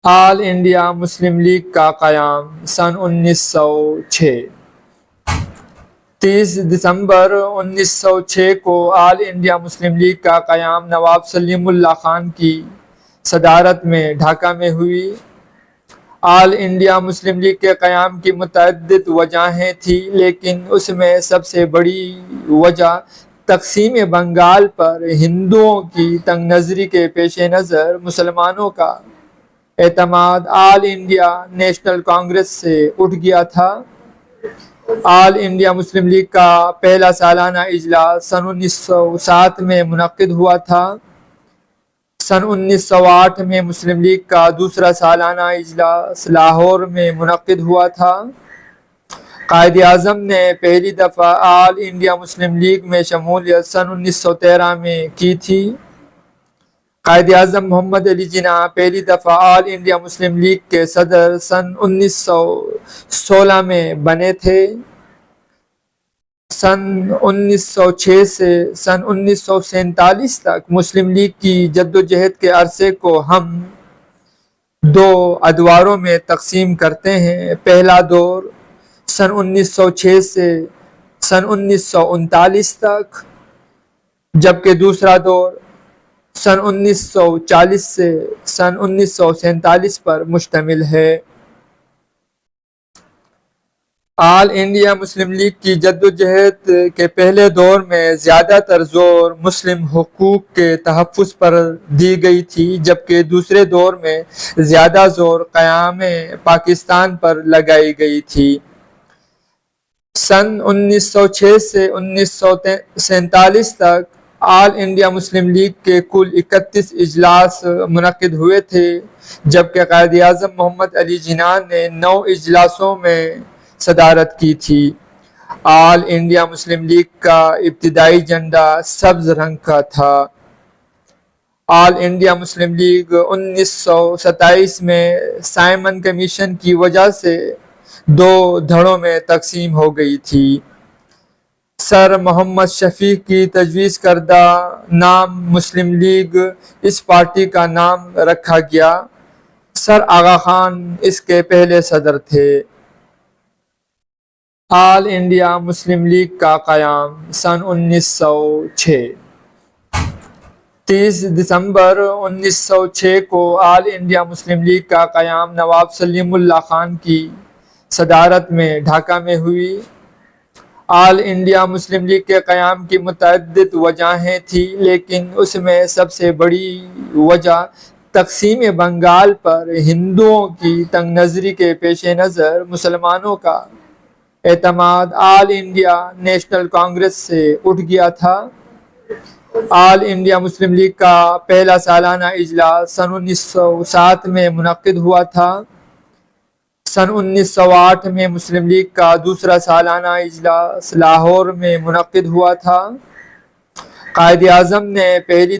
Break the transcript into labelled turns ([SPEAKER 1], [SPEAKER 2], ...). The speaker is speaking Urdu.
[SPEAKER 1] آل انڈیا مسلم لیگ کا قیام سن 1906۔ 30 دسمبر 1906 کو آل انڈیا مسلم لیگ کا قیام نواب سلیم اللہ خان کی صدارت میں ڈھاکہ میں ہوئی۔ آل انڈیا مسلم لیگ کے قیام کی متعدد وجہیں تھیں، لیکن اس میں سب سے بڑی وجہ تقسیم بنگال پر ہندوؤں کی تنگ نظری کے پیش نظر مسلمانوں کا اعتماد آل انڈیا نیشنل کانگریس سے اٹھ گیا تھا۔ آل انڈیا مسلم لیگ کا پہلا سالانہ اجلاس سن 1907 میں منعقد ہوا تھا۔ سن 1908 میں مسلم لیگ کا دوسرا سالانہ اجلاس لاہور میں منعقد ہوا تھا۔ قائد اعظم نے پہلی دفعہ آل انڈیا مسلم لیگ میں شمولیت سن 1913 میں کی تھی۔ قائد اعظم محمد علی جناح پہلی دفعہ آل انڈیا مسلم لیگ کے صدر سن 1916 میں بنے تھے۔ سن 1906 سے سن 1947 تک مسلم لیگ کی جدوجہد کے عرصے کو ہم دو ادواروں میں تقسیم کرتے ہیں۔ پہلا دور سن 1906 سے سن 1939 تک، جبکہ دوسرا دور سن 1940 سے سن 1947 پر مشتمل ہے۔ آل انڈیا مسلم لیگ کی جدوجہد کے پہلے دور میں زیادہ تر زور مسلم حقوق کے تحفظ پر دی گئی تھی، جبکہ دوسرے دور میں زیادہ زور قیام پاکستان پر لگائی گئی تھی۔ سن 1906 سے 1947 تک آل انڈیا مسلم لیگ کے کل 31 اجلاس منعقد ہوئے تھے، جبکہ قائد اعظم محمد علی جناح نے 9 اجلاسوں میں صدارت کی تھی۔ آل انڈیا مسلم لیگ کا ابتدائی جھنڈا سبز رنگ کا تھا۔ آل انڈیا مسلم لیگ 1927 میں سائمن کمیشن کی وجہ سے 2 دھڑوں میں تقسیم ہو گئی تھی۔ سر محمد شفیق کی تجویز کردہ نام مسلم لیگ اس پارٹی کا نام رکھا گیا۔ سر آغا خان اس کے پہلے صدر تھے۔ آل انڈیا مسلم لیگ کا قیام سن 1906۔ 30 دسمبر 1906 کو آل انڈیا مسلم لیگ کا قیام نواب سلیم اللہ خان کی صدارت میں ڈھاکہ میں ہوئی۔ آل انڈیا مسلم لیگ کے قیام کی متعدد وجہیں تھیں، لیکن اس میں سب سے بڑی وجہ تقسیم بنگال پر ہندوؤں کی تنگ نظری کے پیش نظر مسلمانوں کا اعتماد آل انڈیا نیشنل کانگریس سے اٹھ گیا تھا۔ آل انڈیا مسلم لیگ کا پہلا سالانہ اجلاس سن 1907 میں منعقد ہوا تھا۔ سن 1908 میں مسلم لیگ کا دوسرا سالانہ اجلاس لاہور میں منعقد ہوا تھا۔ قائد اعظم نے پہلی